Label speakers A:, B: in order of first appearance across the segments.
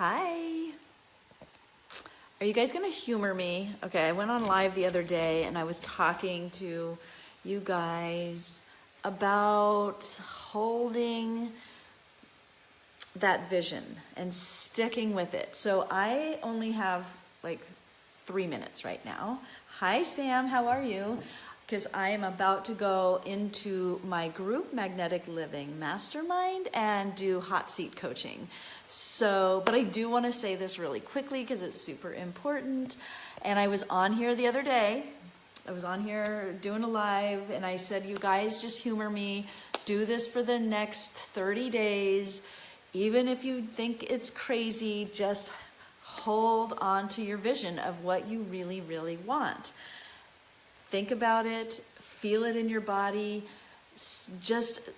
A: Hi. Are you guys gonna humor me? Okay, I went on live the other day and I was talking to you guys about holding that vision and sticking with it. So I only have like 3 minutes right now. Hi Sam, how are you? Because I am about to go into my group Magnetic Living Mastermind and do hot seat coaching. So, but I do want to say this really quickly because it's super important. And I was on here the other day. I was on here doing a live and I said, you guys just humor me. Do this for the next 30 days. Even if you think it's crazy, just hold on to your vision of what you really, really want. Think about it, feel it in your body, just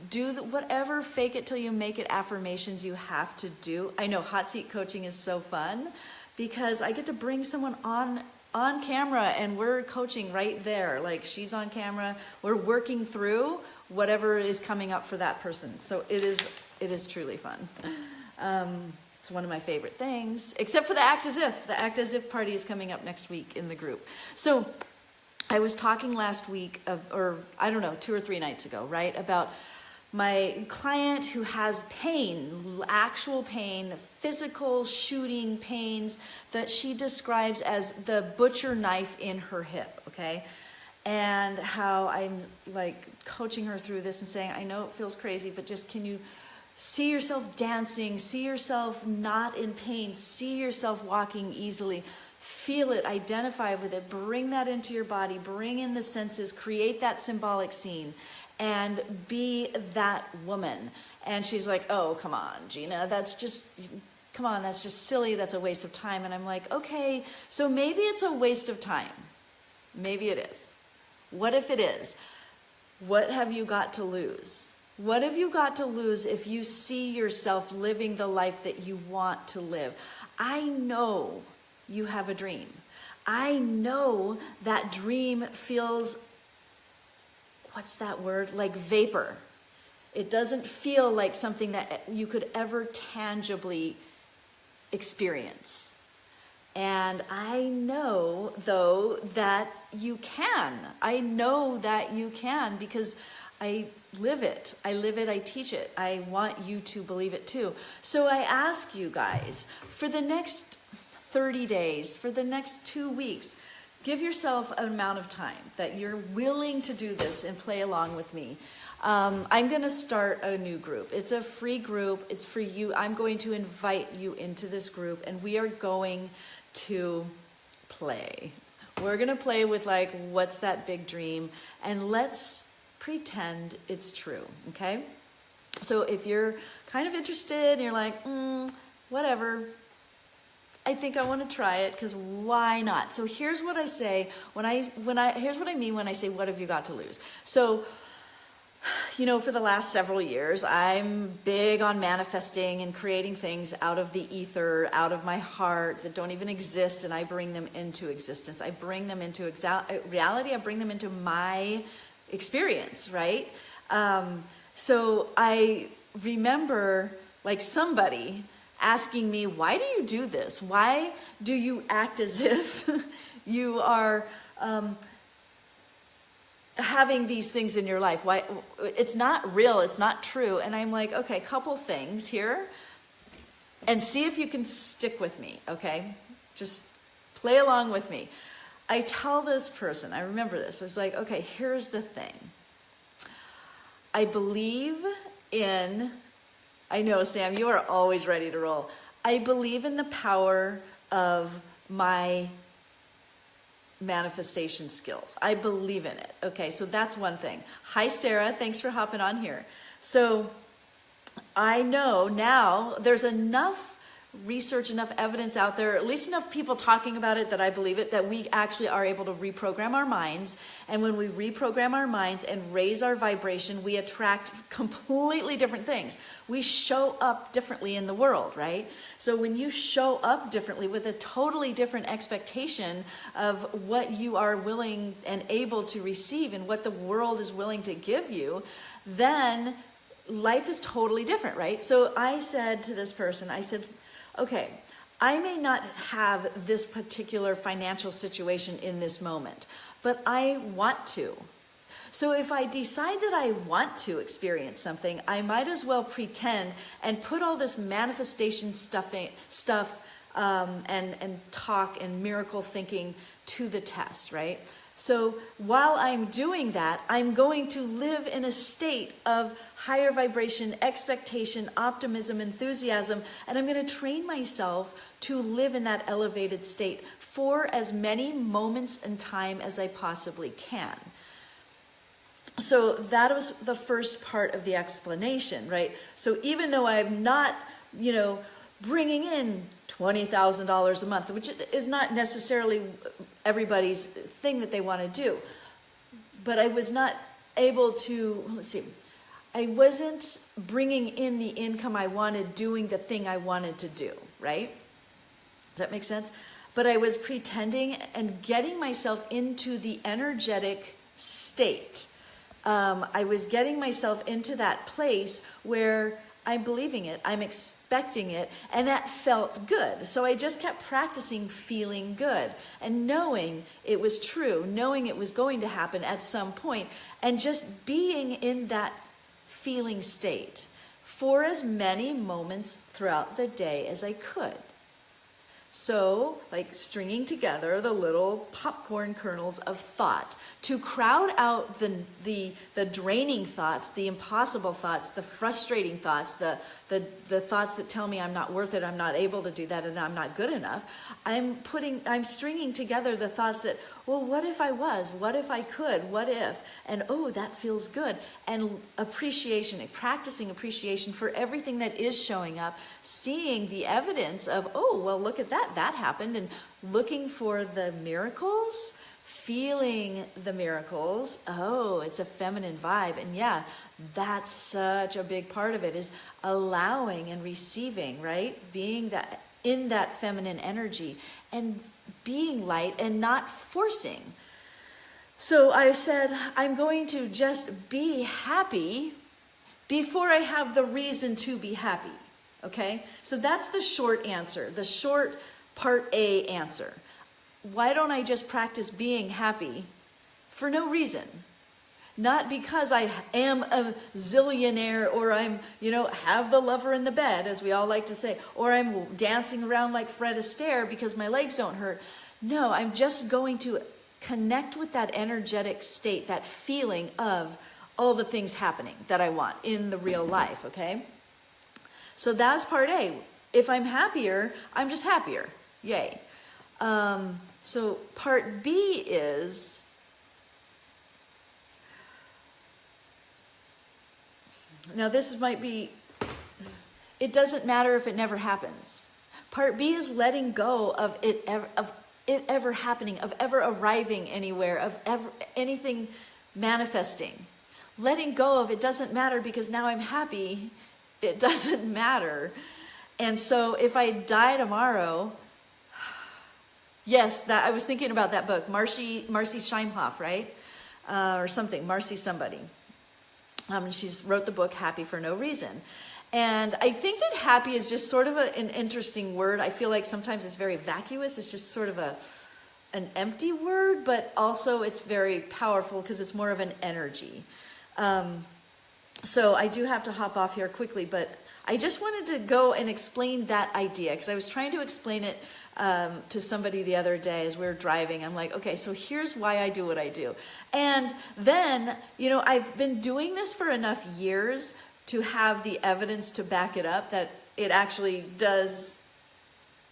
A: do whatever fake it till you make it affirmations you have to do. I know hot seat coaching is so fun because I get to bring someone on camera and we're coaching right there. Like she's on camera, we're working through whatever is coming up for that person. So it is truly fun. It's one of my favorite things, except for the Act As If. The Act As If party is coming up next week in the group. So I was talking last week, or I don't know, 2 or 3 nights ago, right? About my client who has pain, actual pain, physical shooting pains that she describes as the butcher knife in her hip, okay? And how I'm like coaching her through this and saying, I know it feels crazy, but just can you see yourself dancing, see yourself not in pain, see yourself walking easily, feel it, identify with it, bring that into your body, bring in the senses, create that symbolic scene, and be that woman. And she's like, oh, come on, Gina, that's just silly, that's a waste of time. And I'm like, okay, so maybe it's a waste of time. Maybe it is. What if it is? What have you got to lose? What have you got to lose if you see yourself living the life that you want to live? I know you have a dream. I know that dream feels, what's that word? Like vapor. It doesn't feel like something that you could ever tangibly experience. And I know, though, that you can. I know that you can because I live it. I live it. I teach it. I want you to believe it too. So I ask you guys, for the next 30 days, for the next 2 weeks, give yourself an amount of time that you're willing to do this and play along with me. I'm going to start a new group. It's a free group. It's for you. I'm going to invite you into this group and we are going to play. We're going to play with like, what's that big dream? And let's pretend it's true. Okay. So if you're kind of interested and you're like, whatever, I think I want to try it because why not? So here's what I say here's what I mean when I say, what have you got to lose? So, you know, for the last several years, I'm big on manifesting and creating things out of the ether, out of my heart that don't even exist, and I bring them into existence. I bring them into reality. I bring them into my experience, right? So I remember like somebody asking me, why do you do this? Why do you act as if you are having these things in your life? Why? It's not real. It's not true. And I'm like, okay, couple things here and see if you can stick with me. Okay. Just play along with me. I tell this person, I remember this. I was like, okay, here's the thing. I believe in, I know, Sam, you are always ready to roll. I believe in the power of my manifestation skills. I believe in it. Okay, so that's one thing. Hi, Sarah. Thanks for hopping on here. So I know now there's enough research, enough evidence out there, at least enough people talking about it that I believe it, that we actually are able to reprogram our minds. And when we reprogram our minds and raise our vibration, we attract completely different things. We show up differently in the world, right? So when you show up differently with a totally different expectation of what you are willing and able to receive and what the world is willing to give you, then life is totally different, right? So I said to this person, I said, okay, I may not have this particular financial situation in this moment, but I want to. So if I decide that I want to experience something, I might as well pretend and put all this manifestation stuff and talk and miracle thinking to the test, right? So while I'm doing that, I'm going to live in a state of higher vibration, expectation, optimism, enthusiasm, and I'm going to train myself to live in that elevated state for as many moments in time as I possibly can. So that was the first part of the explanation, right? So even though I'm not, bringing in $20,000 a month, which is not necessarily everybody's thing that they want to do, but I was not able to, I wasn't bringing in the income I wanted doing the thing I wanted to do, right? Does that make sense? But I was pretending and getting myself into the energetic state. I was getting myself into that place where I'm believing it, I'm expecting it, and that felt good. So I just kept practicing feeling good and knowing it was true, knowing it was going to happen at some point, and just being in that feeling state for as many moments throughout the day as I could. So, like stringing together the little popcorn kernels of thought to crowd out the draining thoughts, the impossible thoughts, the frustrating thoughts, the thoughts that tell me I'm not worth it, I'm not able to do that, and I'm not good enough. I'm stringing together the thoughts that, well, what if I was? What if I could? What if? And oh, that feels good. And appreciation, practicing appreciation for everything that is showing up, seeing the evidence of, oh, well, look at that happened, and looking for the miracles, feeling the miracles. Oh, it's a feminine vibe. And yeah, that's such a big part of it, is allowing and receiving, right? Being that in that feminine energy and being light and not forcing. So I said, I'm going to just be happy before I have the reason to be happy. Okay? So that's the short answer, the short part A answer. Why don't I just practice being happy for no reason? Not because I am a zillionaire, or I'm, have the lover in the bed, as we all like to say, or I'm dancing around like Fred Astaire because my legs don't hurt. No, I'm just going to connect with that energetic state, that feeling of all the things happening that I want in the real life, okay? So that's part A. If I'm happier, I'm just happier. Yay. So part B is, now this might be, it doesn't matter if it never happens. Part B is letting go of it ever happening, of ever arriving anywhere, of ever anything manifesting. Letting go of it doesn't matter because now I'm happy. It doesn't matter. And so if I die tomorrow, yes, that I was thinking about that book, Marcy Scheimhoff, right? Or something, Marcy somebody. She's wrote the book Happy for No Reason. And I think that happy is just sort of an interesting word. I feel like sometimes it's very vacuous. It's just sort of an empty word, but also it's very powerful because it's more of an energy. So I do have to hop off here quickly, but I just wanted to go and explain that idea because I was trying to explain it to somebody the other day as we were driving. I'm like, okay, so here's why I do what I do. And then, I've been doing this for enough years to have the evidence to back it up that it actually does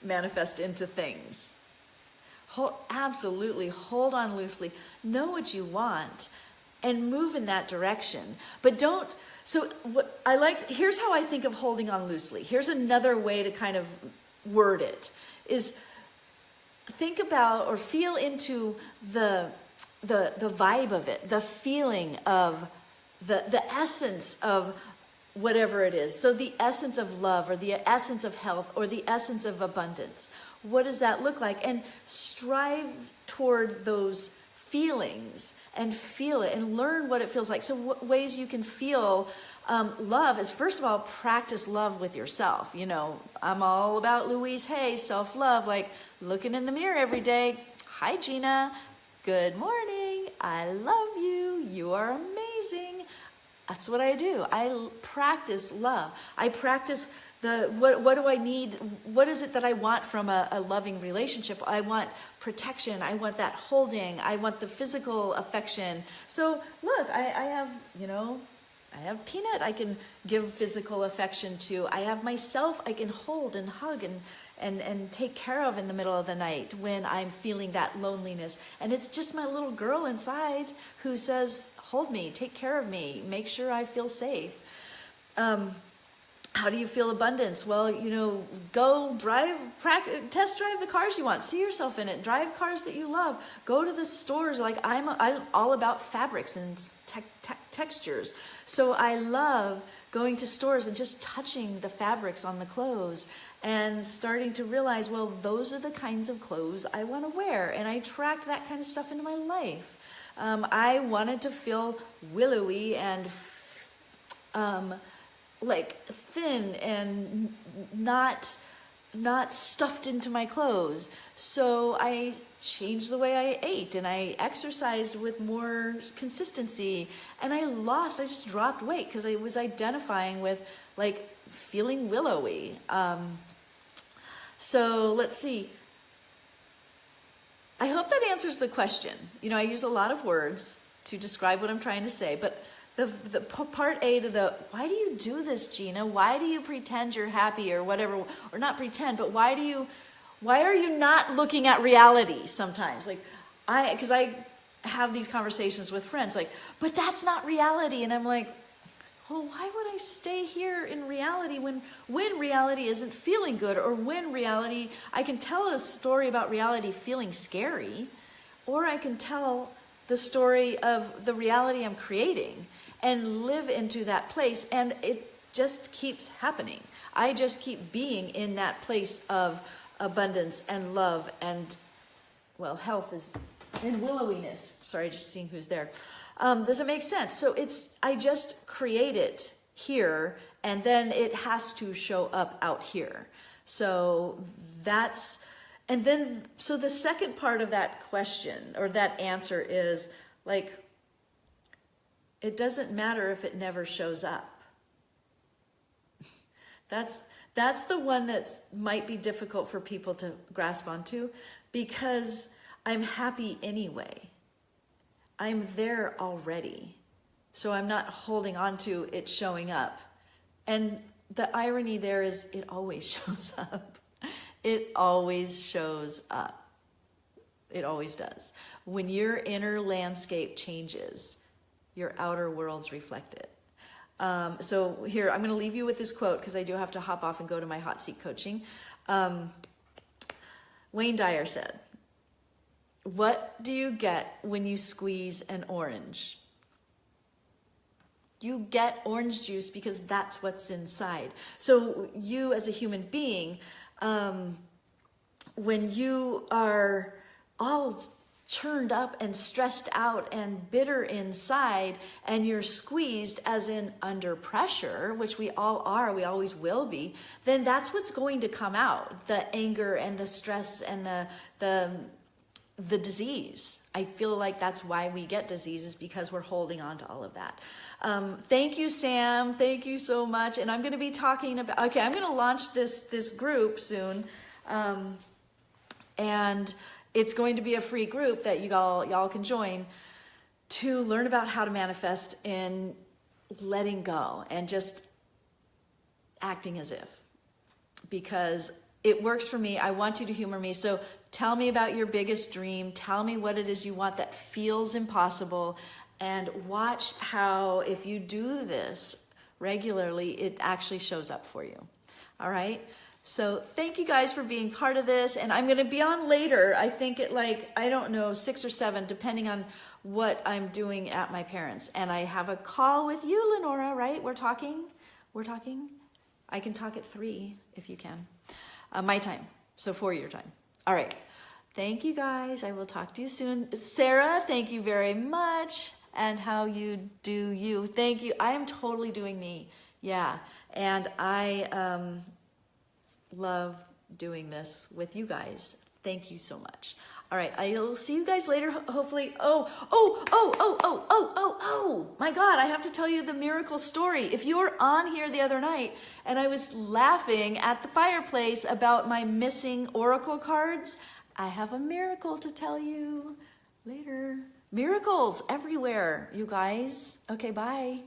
A: manifest into things. Absolutely, hold on loosely, know what you want, and move in that direction. But don't, so what I like, here's how I think of holding on loosely. Here's another way to kind of word it, is think about or feel into the vibe of it, the feeling of the essence of whatever it is. So the essence of love, or the essence of health, or the essence of abundance. What does that look like? And strive toward those feelings and feel it and learn what it feels like. So what ways you can feel Love is, first of all, practice love with yourself. You know, I'm all about Louise Hay, self-love, like looking in the mirror every day. Hi, Gina. Good morning. I love you. You are amazing. That's what I do. I practice love. I practice what do I need? What is it that I want from a loving relationship? I want protection. I want that holding. I want the physical affection. So look, I have, you know, I have Peanut I can give physical affection to. I have myself I can hold and hug and take care of in the middle of the night when I'm feeling that loneliness. And it's just my little girl inside who says, hold me, take care of me, make sure I feel safe. How do you feel abundance? Well, you know, go test drive the cars you want. See yourself in it. Drive cars that you love. Go to the stores. Like I'm all about fabrics and textures. So I love going to stores and just touching the fabrics on the clothes and starting to realize, well, those are the kinds of clothes I want to wear. And I attract that kind of stuff into my life. I wanted to feel willowy and like thin and not stuffed into my clothes. So I changed the way I ate and I exercised with more consistency, and I just dropped weight because I was identifying with like feeling willowy. So let's see. I hope that answers the question. You know, I use a lot of words to describe what I'm trying to say, but the part A to the, why do you do this, Gina? Why do you pretend you're happy or whatever, or not pretend, but why are you not looking at reality sometimes? Like because I have these conversations with friends like, but that's not reality. And I'm like, well, why would I stay here in reality when reality isn't feeling good, or when reality, I can tell a story about reality feeling scary, or I can tell the story of the reality I'm creating and live into that place, and it just keeps happening. I just keep being in that place of abundance and love and, well, health is, and willowiness. Sorry, just seeing who's there. Does it make sense? So I just create it here, and then it has to show up out here. So so the second part of that question, or that answer, is like, it doesn't matter if it never shows up. That's the one that might be difficult for people to grasp onto, because I'm happy anyway. I'm there already. So I'm not holding on to it showing up. And the irony there is it always shows up. It always shows up. It always does. When your inner landscape changes, your outer worlds reflect it. So here, I'm going to leave you with this quote because I do have to hop off and go to my hot seat coaching. Wayne Dyer said, "What do you get when you squeeze an orange? You get orange juice because that's what's inside." So you as a human being, when you are all churned up and stressed out and bitter inside, and you're squeezed, as in under pressure, which we all are, we always will be, then that's what's going to come out, the anger and the stress and the disease. I feel like that's why we get diseases, because we're holding on to all of that. Thank you, Sam. Thank you so much. And I'm going to be talking about, okay, I'm going to launch this group soon. And it's going to be a free group that y'all can join to learn about how to manifest in letting go and just acting as if, because it works for me. I want you to humor me. So tell me about your biggest dream. Tell me what it is you want that feels impossible, and watch how, if you do this regularly, it actually shows up for you. All right? So thank you guys for being part of this. And I'm going to be on later. I think at I don't know, 6 or 7, depending on what I'm doing at my parents'. And I have a call with you, Lenora, right? We're talking. I can talk at 3 if you can. My time. So 4 your time. All right. thank you guys. I will talk to you soon. Sarah, thank you very much. And how you do you. Thank you. I am totally doing me. Yeah. And I love doing this with you guys. Thank you so much. All right. I'll see you guys later. Hopefully. Oh, my God. I have to tell you the miracle story. If you were on here the other night and I was laughing at the fireplace about my missing oracle cards, I have a miracle to tell you later. Miracles everywhere, you guys. Okay, bye.